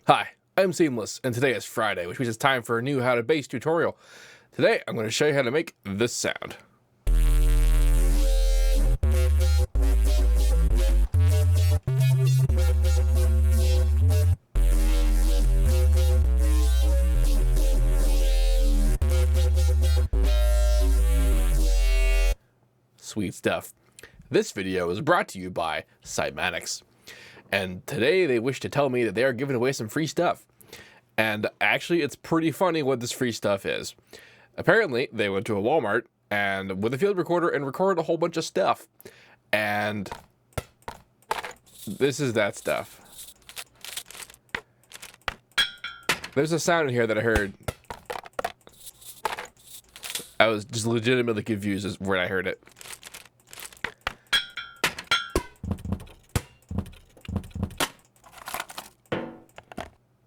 Hi, I'm Seamless, and today is Friday, which means it's time for a new how to bass tutorial. Today, I'm going to show you how to make this sound. Sweet stuff. This video is brought to you by Cymatics. And today they wish to tell me that they are giving away some free stuff. And actually, it's pretty funny what this free stuff is. Apparently, they went to a Walmart and with a field recorder and recorded a whole bunch of stuff. And this is that stuff. There's a sound in here that I heard. I was just legitimately confused when I heard it.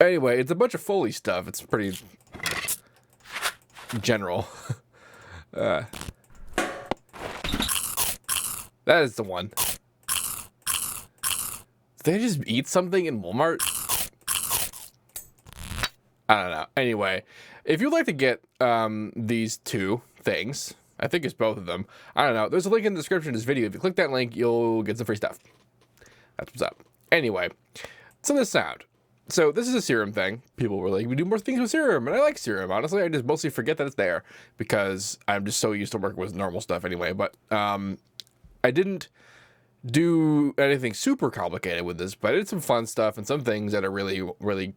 Anyway, it's a bunch of Foley stuff. It's pretty general. That is the one. Did they just eat something in Walmart? I don't know. Anyway, if you'd like to get these two things, I think it's both of them. I don't know. There's a link in the description of this video. If you click that link, you'll get some free stuff. That's what's up. Anyway, so this sound. So this is a Serum thing. People were like, we do more things with Serum, and I like Serum. Honestly, I just mostly forget that it's there because I'm just so used to working with normal stuff anyway. But I didn't do anything super complicated with this, but I did some fun stuff and some things that are really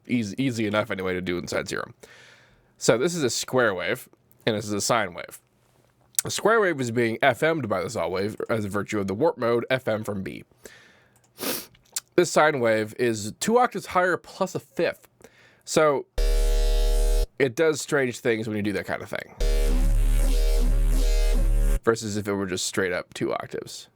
easy enough anyway to do inside Serum. So this is a square wave, and this is a sine wave. A square wave is being FM'd by the saw wave as a virtue of the warp mode FM from B. This sine wave is 2 octaves higher plus a fifth. So it does strange things when you do that kind of thing. Versus if it were just straight up 2 octaves.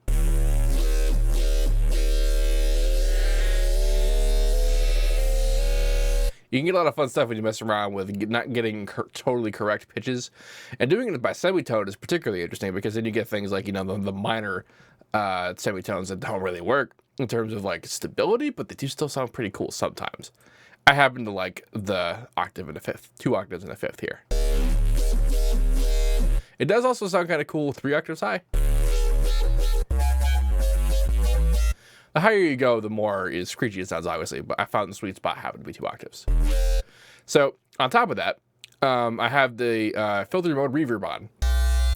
You can get a lot of fun stuff when you mess around with not getting totally correct pitches. And doing it by semitone is particularly interesting because then you get things like, you know, the minor semitones that don't really work in terms of like stability, but they do still sound pretty cool sometimes. I happen to like the octave and a fifth, 2 octaves and a fifth here. It does also sound kind of cool 3 octaves high. The higher you go, the more screechy it sounds, obviously, but I found the sweet spot happened to be 2 octaves. So on top of that, I have the filter mode reverb on,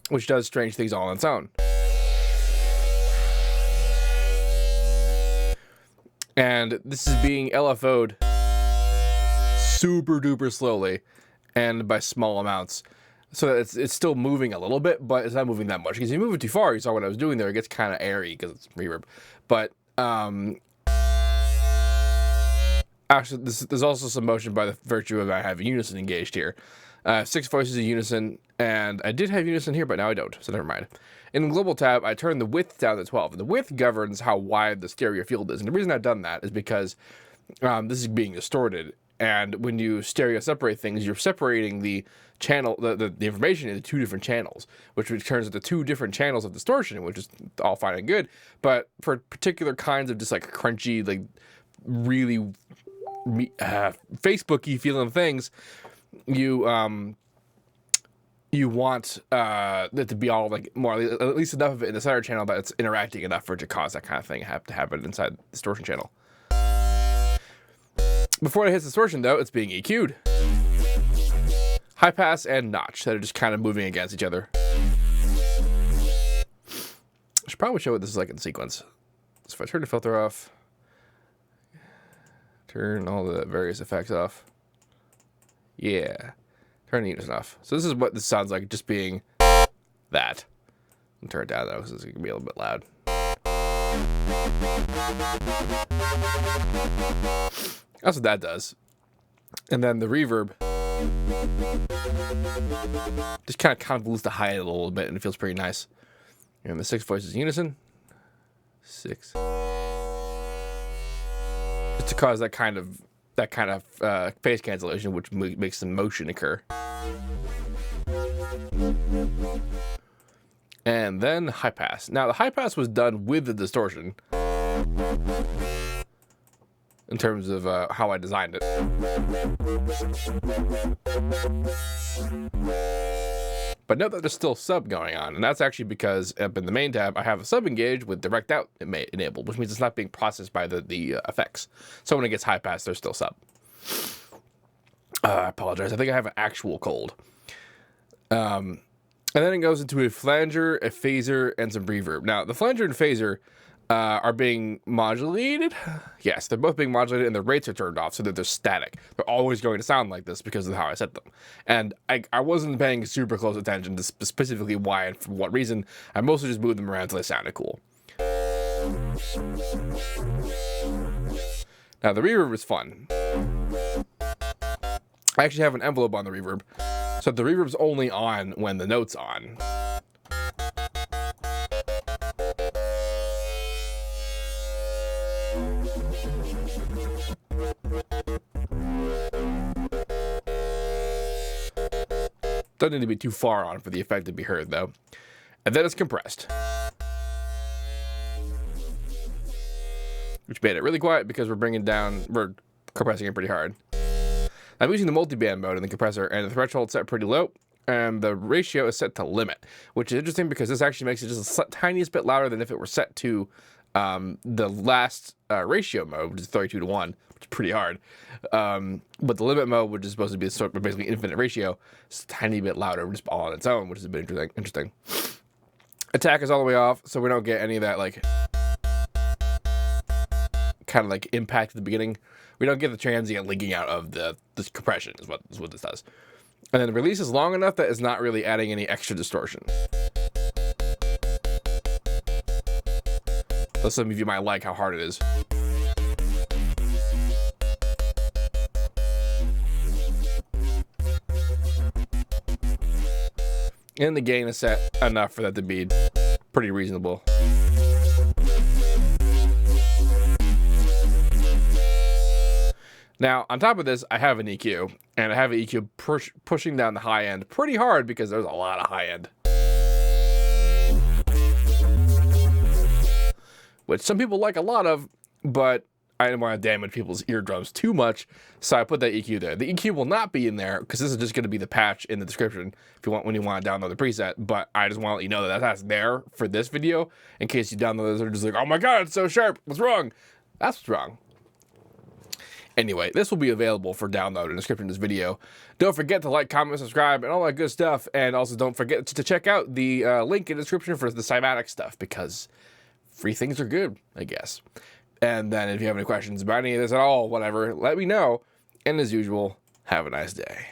which does strange things all on its own. And this is being LFO'd super duper slowly and by small amounts. So that it's still moving a little bit, but it's not moving that much. Because if you move it too far, you saw what I was doing there, it gets kind of airy because it's reverb. But actually, there's also some motion by the virtue of I have unison engaged here. 6 voices in unison, and I did have unison here, but now I don't, so never mind. In the global tab, I turned the width down to 12, and the width governs how wide the stereo field is. And the reason I've done that is because this is being distorted, and when you stereo separate things, you're separating the channel, the information into 2 different channels, which turns into 2 different channels of distortion, which is all fine and good. But for particular kinds of just like crunchy, like really Facebooky feeling things, you want it to be all like more, at least enough of it in the center channel that it's interacting enough for it to cause that kind of thing to happen inside the distortion channel. Before it hits distortion, though, it's being EQ'd. High pass and notch that are just kind of moving against each other. I should probably show what this is like in sequence. So if I turn the filter off, turn all the various effects off. Yeah. Turn the unison off. So this is what this sounds like, just being that. I'll turn it down though, because it's gonna be a little bit loud. That's what that does. And then the reverb just kind of convolutes the high a little bit, and it feels pretty nice. And the 6 voices in unison. 6. Just to cause that kind of phase cancellation, which makes the motion occur. And then high pass. Now the high pass was done with the distortion. in terms of how I designed it. But note that there's still sub going on, and that's actually because up in the main tab, I have a sub engaged with direct out enabled, which means it's not being processed by the effects. So when it gets high pass, there's still sub. I apologize. I think I have an actual cold. And then it goes into a flanger, a phaser, and some reverb. Now, the flanger and phaser are being modulated. Yes, they're both being modulated, and the rates are turned off so that they're static. They're always going to sound like this because of how I set them. And I wasn't paying super close attention to specifically why and for what reason. I mostly just moved them around until they sounded cool. Now, the reverb is fun. I actually have an envelope on the reverb, so the reverb's only on when the note's on. Doesn't need to be too far on for the effect to be heard, though. And then it's compressed, which made it really quiet because we're compressing it pretty hard. I'm using the multiband mode in the compressor, and the threshold set pretty low, and the ratio is set to limit, which is interesting because this actually makes it just a tiniest bit louder than if it were set to the last ratio mode, which is 32:1, which is pretty hard. But the limit mode, which is supposed to be sort of basically infinite ratio, is a tiny bit louder, just all on its own, which is a bit interesting. Attack is all the way off, so we don't get any of that like kind of like impact at the beginning. We don't get the transient linking out of this compression is what this does. And then the release is long enough that it's not really adding any extra distortion. So some of you might like how hard it is. And the gain is set enough for that to be pretty reasonable. Now, on top of this, I have an EQ, and I have an EQ pushing down the high end pretty hard because there's a lot of high end. Which some people like a lot of, but I didn't want to damage people's eardrums too much, so I put that EQ there. The EQ will not be in there because this is just going to be the patch in the description if you want when you want to download the preset, but I just want to let you know that that's there for this video in case you download this and are just like, oh my god, it's so sharp, what's wrong? That's what's wrong. Anyway, this will be available for download in the description of this video. Don't forget to like, comment, subscribe, and all that good stuff. And also don't forget to check out the link in the description for the cymatic stuff, because free things are good, I guess. And then if you have any questions about any of this at all, whatever, let me know. And as usual, have a nice day.